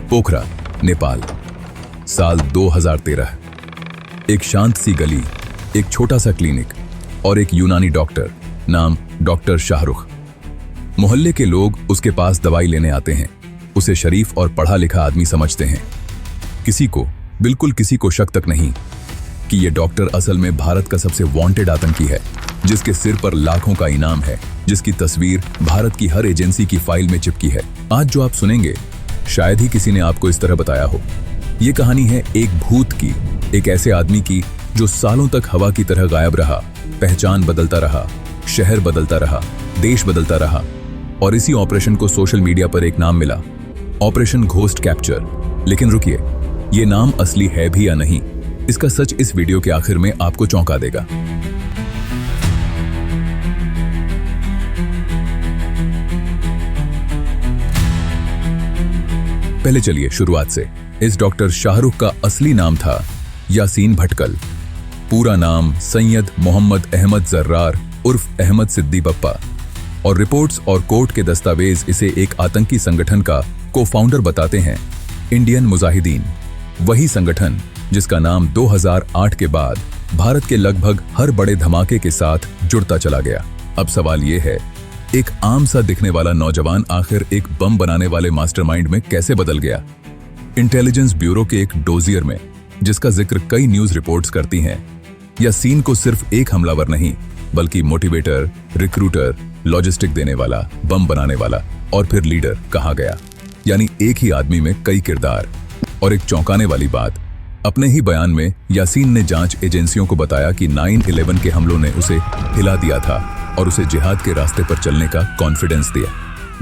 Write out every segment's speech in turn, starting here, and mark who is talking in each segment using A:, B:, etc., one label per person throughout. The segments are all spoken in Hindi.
A: पोखरा, नेपाल, साल 2013। एक शांत सी गली, एक छोटा सा क्लिनिक और एक यूनानी डॉक्टर, नाम डॉक्टर शाहरुख। मोहल्ले के लोग उसके पास दवाई लेने आते हैं। उसे शरीफ और पढ़ा लिखा आदमी समझते हैं। बिल्कुल किसी को शक तक नहीं कि ये डॉक्टर असल में भारत का सबसे वांटेड आतंकी है, जिसके सिर पर लाखों का इनाम है, जिसकी तस्वीर भारत की हर एजेंसी की फाइल में चिपकी है। आज जो आप सुनेंगे शायद ही किसी ने आपको इस तरह बताया हो। ये कहानी है एक भूत की, एक ऐसे आदमी की जो सालों तक हवा की तरह गायब रहा, पहचान बदलता रहा, शहर बदलता रहा, देश बदलता रहा, और इसी ऑपरेशन को सोशल मीडिया पर एक नाम मिला, ऑपरेशन घोस्ट कैप्चर। लेकिन रुकिए, ये नाम असली है भी या नहीं, इसका सच इस वीडियो के आखिर में आपको चौंका देगा। पहले चलिए शुरुआत से। इस डॉक्टर शाहरुख का असली नाम था यासीन भटकल। पूरा नाम सैयद मोहम्मद अहमद जर्रार उर्फ अहमद सिद्दी बप्पा, और रिपोर्ट्स और कोर्ट के दस्तावेज इसे एक आतंकी संगठन का को-फाउंडर बताते हैं, इंडियन मुजाहिदीन। वही संगठन जिसका नाम 2008 के बाद भारत के लगभग हर बड़े धमाके के साथ जुड़ता चला गया। अब सवाल यह है, एक आम सा दिखने वाला नौजवान आखिर एक बम बनाने वाले मास्टरमाइंड में कैसे बदल गया? इंटेलिजेंस ब्यूरो के एक डोजियर में, जिसका जिक्र कई न्यूज रिपोर्ट्स करती हैं, यासीन को सिर्फ एक हमलावर नहीं बल्कि मोटिवेटर, रिक्रूटर, लॉजिस्टिक देने वाला, बम बनाने वाला और फिर लीडर कहा गया। यानी एक ही आदमी में कई किरदार। और एक चौंकाने वाली बात, अपने ही बयान में यासीन ने जांच एजेंसियों को बताया कि 9/11 के हमलों ने उसे हिला दिया था और उसे जिहाद के रास्ते पर चलने का कॉन्फिडेंस दिया।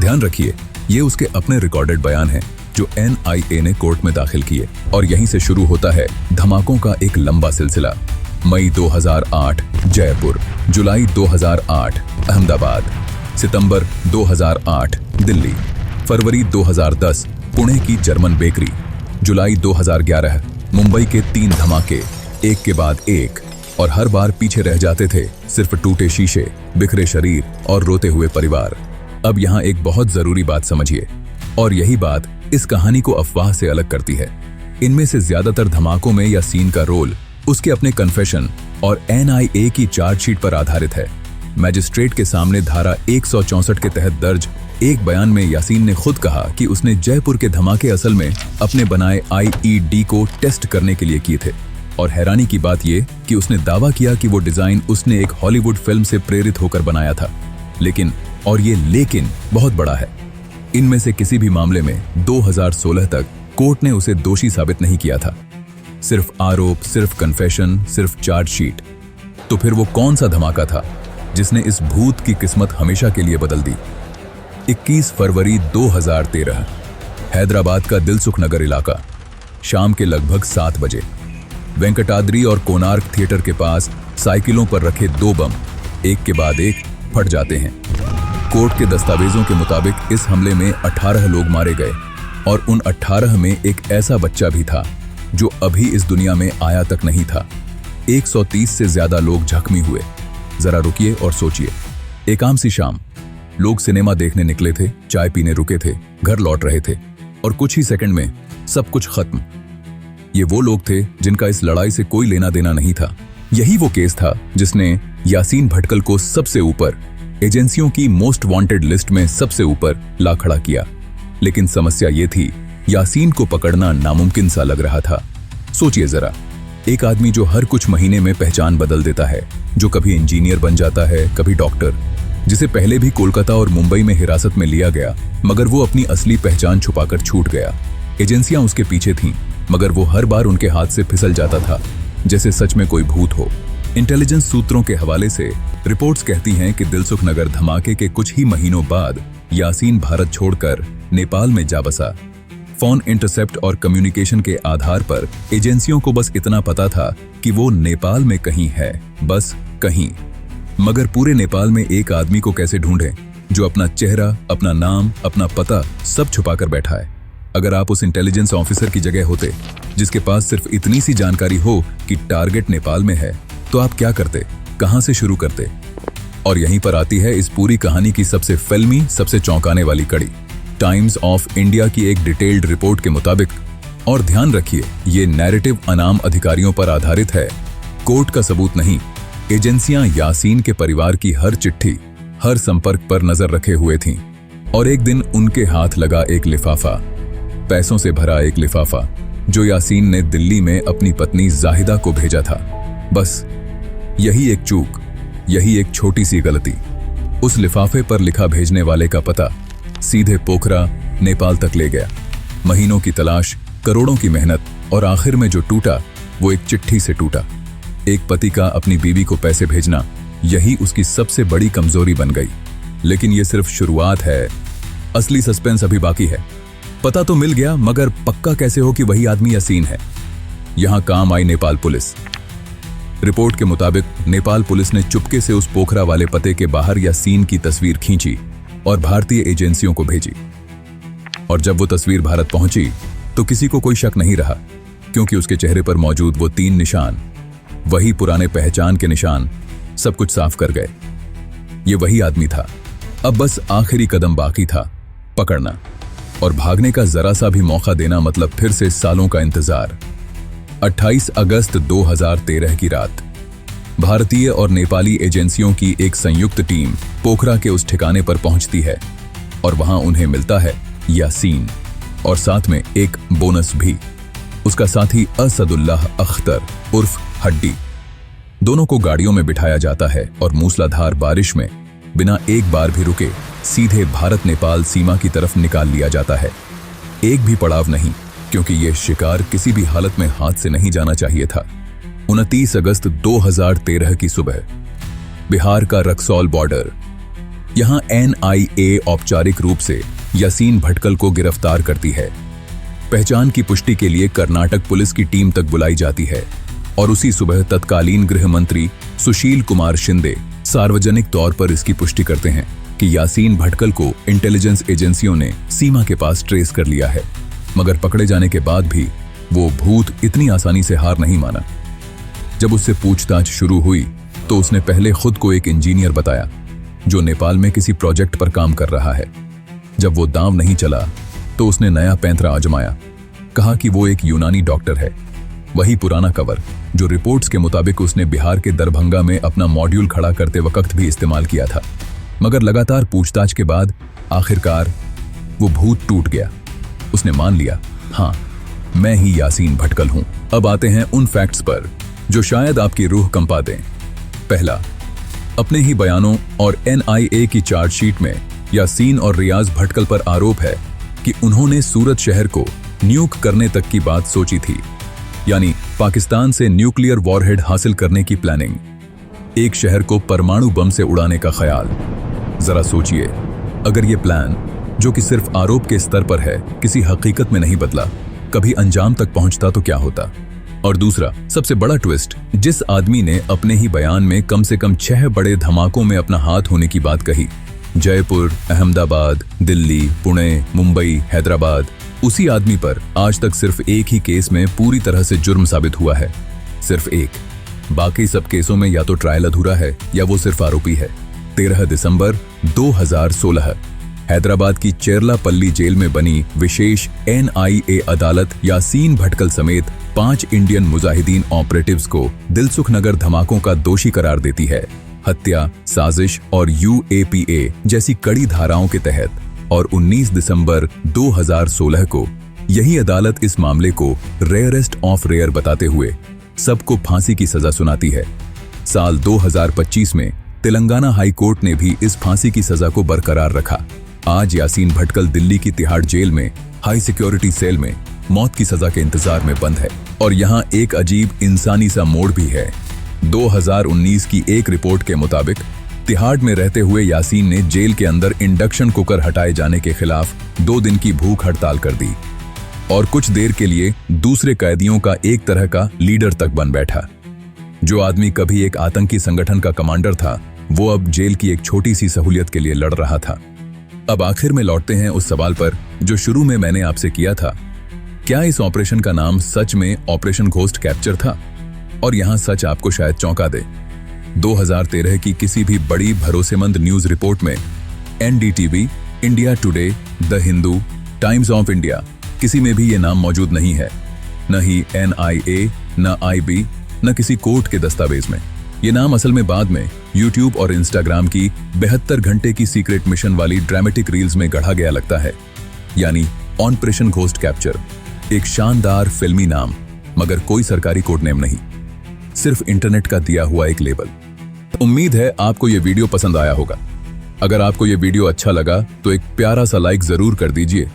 A: ध्यान रखिए, ये उसके अपने रिकॉर्डेड बयान हैं जो NIA ने कोर्ट में दाखिल किए। और यहीं से शुरू होता है धमाकों का एक लंबा सिलसिला। मई 2008 जयपुर, जुलाई 2008 अहमदाबाद, सितंबर 2008 दिल्ली, फरवरी 2010 पुणे की जर्मन बेकरी, जुलाई 2011 मुंबई के 3 धमाके, एक के बाद एक, और हर बार पीछे रह जाते थे सिर्फ टूटे शीशे, बिखरे शरीर और रोते हुए परिवार। अब यहाँ एक बहुत जरूरी बात समझिए, और यही बात इस कहानी को अफवाह से अलग करती है। इनमें से ज्यादातर धमाकों में यासीन का रोल उसके अपने कन्फेशन और NIA की चार्जशीट पर आधारित है। मैजिस्ट्रेट के सामने धारा 164 के तहत दर्ज एक बयान में यासीन ने खुद कहा कि उसने जयपुर के धमाके असल में अपने बनाए IED को टेस्ट करने के लिए किए थे। और हैरानी की बात यह कि उसने दावा किया कि वो डिजाइन उसने एक हॉलीवुड फिल्म से प्रेरित होकर बनाया था। लेकिन, और ये लेकिन बहुत बड़ा है, इनमें से किसी भी मामले में 2016 तक कोर्ट ने उसे दोषी साबित नहीं किया था। सिर्फ आरोप, सिर्फ कन्फेशन, सिर्फ चार्जशीट। तो फिर वो कौन सा धमाका था जिसने इस भूत की किस्मत हमेशा के लिए बदल दी? 21 फरवरी 2013, हैदराबाद का दिलसुख नगर इलाका, शाम के लगभग 7 बजे। वेंकटाद्री और कोणार्क थिएटर के पास साइकिलों पर रखे 2 बम एक के बाद एक फट जाते हैं। कोर्ट के दस्तावेजों के मुताबिक इस हमले में 18 लोग मारे गए, और उन 18 में एक ऐसा बच्चा भी था जो अभी इस दुनिया में आया तक नहीं था। 130 से ज्यादा लोग जख्मी हुए। जरा रुकिए और सोचिए, एक आम सी शाम, लोग सिनेमा देखने निकले थे, चाय पीने रुके थे, घर लौट रहे थे, और कुछ ही सेकंड में सब कुछ खत्म। ये वो लोग थे जिनका इस लड़ाई से कोई लेना देना नहीं था। यही वो केस था जिसने यासीन भटकल को सबसे ऊपर, एजेंसियों की मोस्ट वांटेड लिस्ट में सबसे ऊपर ला खड़ा किया। लेकिन समस्या ये थी, यासीन को पकड़ना नामुमकिन सा लग रहा था। सोचिए जरा, एक आदमी जो हर कुछ महीने में पहचान बदल देता है, जो कभी इंजीनियर बन जाता है, कभी डॉक्टर, जिसे पहले भी कोलकाता और मुंबई में हिरासत में लिया गया, मगर वो अपनी असली पहचान छुपाकर छूट गया। एजेंसियां उसके पीछे थीं, मगर वो हर बार उनके हाथ से फिसल जाता था, जैसे सच में कोई भूत हो। इंटेलिजेंस सूत्रों के हवाले से रिपोर्ट्स कहती हैं कि दिलसुख नगर धमाके के कुछ ही महीनों बाद यासीन भारत छोड़कर नेपाल में जा बसा। फोन इंटरसेप्ट और कम्युनिकेशन के आधार पर एजेंसियों को बस इतना पता था कि वो नेपाल में कहीं है, बस कहीं। मगर पूरे नेपाल में एक आदमी को कैसे ढूंढें जो अपना चेहरा, अपना नाम, अपना पता सब छुपाकर बैठा है? अगर आप उस इंटेलिजेंस ऑफिसर की जगह होते, जिसके पास सिर्फ इतनी सी जानकारी हो कि टारगेट नेपाल में है, तो आप क्या करते, कहां से शुरू करते? और यहीं पर आती है इस पूरी कहानी की सबसे फिल्मी, सबसे चौंकाने वाली कड़ी। टाइम्स ऑफ इंडिया की एक डिटेल्ड रिपोर्ट के मुताबिक, और ध्यान रखिए ये नैरेटिव अनाम अधिकारियों पर आधारित है, कोर्ट का सबूत नहीं, एजेंसियां यासीन के परिवार की हर चिट्ठी, हर संपर्क पर नजर रखे हुए थीं। और एक दिन उनके हाथ लगा एक लिफाफा, पैसों से भरा एक लिफाफा, जो यासीन ने दिल्ली में अपनी पत्नी जाहिदा को भेजा था। बस यही एक चूक, यही एक छोटी सी गलती। उस लिफाफे पर लिखा भेजने वाले का पता सीधे पोखरा, नेपाल तक ले गया। महीनों की तलाश, करोड़ों की मेहनत, और आखिर में जो टूटा वो एक चिट्ठी से टूटा। एक पति का अपनी बीवी को पैसे भेजना, यही उसकी सबसे बड़ी कमजोरी बन गई। लेकिन ये सिर्फ शुरुआत है, असली सस्पेंस अभी बाकी है। पता तो मिल गया, मगर पक्का कैसे हो कि वही आदमी यासीन है? यहां काम आई नेपाल पुलिस। रिपोर्ट के मुताबिक नेपाल पुलिस ने चुपके से उस पोखरा वाले पते के बाहर यासीन की तस्वीर खींची और भारतीय एजेंसियों को भेजी। और जब वो तस्वीर भारत पहुंची तो किसी को कोई शक नहीं रहा, क्योंकि उसके चेहरे पर मौजूद वो 3 निशान, वही पुराने पहचान के निशान, सब कुछ साफ कर गए। ये वही आदमी था। अब बस आखिरी कदम बाकी था, पकड़ना। और भागने का जरा सा भी मौका देना मतलब फिर से सालों का इंतजार। 28 अगस्त 2013 की रात भारतीय और नेपाली एजेंसियों की एक संयुक्त टीम पोखरा के उस ठिकाने पर पहुंचती है और वहां उन्हें मिलता है यासीन, और साथ में एक बोनस भी, उसका साथी असदुल्लाह अख्तर उर्फ हड्डी। दोनों को गाड़ियों में बिठाया जाता है और मूसलाधार बारिश में बिना एक बार भी रुके सीधे भारत नेपाल सीमा की तरफ निकाल लिया जाता है। एक भी पड़ाव नहीं, क्योंकि यह शिकार किसी भी हालत में हाथ से नहीं जाना चाहिए था। 29 अगस्त 2013 की सुबह बिहार का रक्सौल बॉर्डर, यहां NIA औपचारिक रूप से यासीन भटकल को गिरफ्तार करती है। पहचान की पुष्टि के लिए कर्नाटक पुलिस की टीम तक बुलाई जाती है और उसी सुबह तत्कालीन गृह मंत्री सुशील कुमार शिंदे सार्वजनिक तौर पर इसकी पुष्टि करते हैं कि यासीन भटकल को इंटेलिजेंस एजेंसियों ने सीमा के पास ट्रेस कर लिया है। मगर पकड़े जाने के बाद भी वो भूत इतनी आसानी से हार नहीं माना। जब उससे पूछताछ शुरू हुई तो उसने पहले खुद को एक इंजीनियर बताया जो नेपाल में किसी प्रोजेक्ट पर काम कर रहा है। जब वो दांव नहीं चला तो उसने नया पैंतरा आजमाया, कहा कि वो एक यूनानी डॉक्टर है। वही पुराना कवर जो रिपोर्ट्स के मुताबिक उसने बिहार के दरभंगा में अपना मॉड्यूल खड़ा करते वक्त भी इस्तेमाल किया था। मगर लगातार पूछताछ के बाद आखिरकार वो भूत टूट गया। उसने मान लिया, हाँ, मैं ही यासीन भटकल हूं। अब आते हैं उन फैक्ट्स पर जो शायद आपकी रूह कंपा दें। पहला, अपने ही बयानों और NIA की चार्जशीट में यासीन और रियाज भटकल पर आरोप है कि उन्होंने सूरत शहर को न्यूक करने तक की बात सोची थी, यानी पाकिस्तान से न्यूक्लियर वॉरहेड हासिल करने की प्लानिंग, एक शहर को परमाणु बम से उड़ाने का ख्याल। जरा सोचिए, अगर ये प्लान, जो कि सिर्फ आरोप के स्तर पर है, किसी हकीकत में नहीं बदला, कभी अंजाम तक पहुंचता तो क्या होता। और दूसरा सबसे बड़ा ट्विस्ट, जिस आदमी ने अपने ही बयान में कम से कम 6 बड़े धमाकों में अपना हाथ होने की बात कही, जयपुर, अहमदाबाद, दिल्ली, पुणे, मुंबई, हैदराबाद, उसी आदमी पर आज तक सिर्फ एक ही केस में पूरी तरह से जुर्म साबित हुआ है, सिर्फ एक। बाकी सब केसों में या तो ट्रायल अधूरा है या वो सिर्फ आरोपी है। 13 दिसंबर 2016 हैदराबाद की चेरलापल्ली जेल में बनी विशेष NIA अदालत यासीन भटकल समेत 5 इंडियन मुजाहिदीन ऑपरेटिव्स को दिलसुख नगर धमाकों का दोषी करार देती है, हत्या, साजिश और UAPA जैसी कड़ी धाराओं के तहत। और 19 दिसंबर 2016 को यही अदालत इस मामले को रेयरेस्ट ऑफ रेयर बताते हुए सबको फांसी की सजा सुनाती है। साल 2025 में तेलंगाना हाई कोर्ट ने भी इस फांसी की सजा को बरकरार रखा। आज यासीन भटकल दिल्ली की तिहाड़ जेल में हाई सिक्योरिटी सेल में मौत की सजा के इंतजार में बंद है। और यहाँ एक अजीब इंसानी सा मोड़ भी है। 2019 की एक रिपोर्ट के मुताबिक तिहाड़ में रहते हुए यासीन ने जेल के अंदर इंडक्शन कुकर हटाए जाने के खिलाफ 2 दिन की भूख हड़ताल कर दी और कुछ देर के लिए दूसरे कैदियों का एक तरह का लीडर तक बन बैठा। जो आदमी कभी एक आतंकी संगठन का कमांडर था, वो अब जेल की एक छोटी सी सहूलियत के लिए लड़ रहा था। अब आखिर में लौटते हैं उस सवाल पर जो शुरू में मैंने आपसे किया था, क्या इस ऑपरेशन का नाम सच में ऑपरेशन घोस्ट कैप्चर था? और यहां सच आपको शायद चौंका दे। 2013 की किसी भी बड़ी भरोसेमंद न्यूज रिपोर्ट में NDTV India today, the Hindu, times of India, किसी में भी ये नाम मौजूद नहीं है। न ही NIA, न IB, न किसी कोर्ट के दस्तावेज में। ये नाम असल में बाद में यूट्यूब और इंस्टाग्राम की 72 घंटे की सीक्रेट मिशन वाली ड्रामेटिक रील्स में गढ़ा गया लगता है। यानी ऑपरेशन घोस्ट कैप्चर, एक शानदार फिल्मी नाम, मगर कोई सरकारी कोड नेम नहीं, सिर्फ इंटरनेट का दिया हुआ एक लेबल। उम्मीद है आपको ये वीडियो पसंद आया होगा। अगर आपको ये वीडियो अच्छा लगा तो एक प्यारा सा लाइक जरूर कर दीजिए।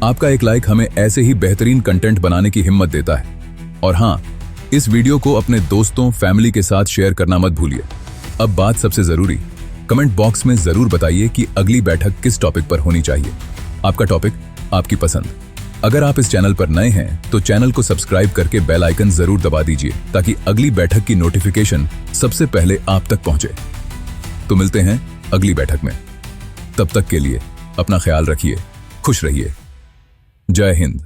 A: आपका एक लाइक हमें ऐसे ही बेहतरीन कंटेंट बनाने की हिम्मत देता है। और हाँ, इस वीडियो को अपने दोस्तों, फैमिली के साथ शेयर करना मत भूलिए। अब बात सबसे जरूरी, कमेंट बॉक्स में जरूर बताइए कि अगली बैठक किस टॉपिक पर होनी चाहिए। आपका टॉपिक, आपकी पसंद। अगर आप इस चैनल पर नए हैं तो चैनल को सब्सक्राइब करके बेल आइकन जरूर दबा दीजिए ताकि अगली बैठक की नोटिफिकेशन सबसे पहले आप तक पहुंचे। तो मिलते हैं अगली बैठक में। तब तक के लिए अपना ख्याल रखिए, खुश रहिए। जय हिंद।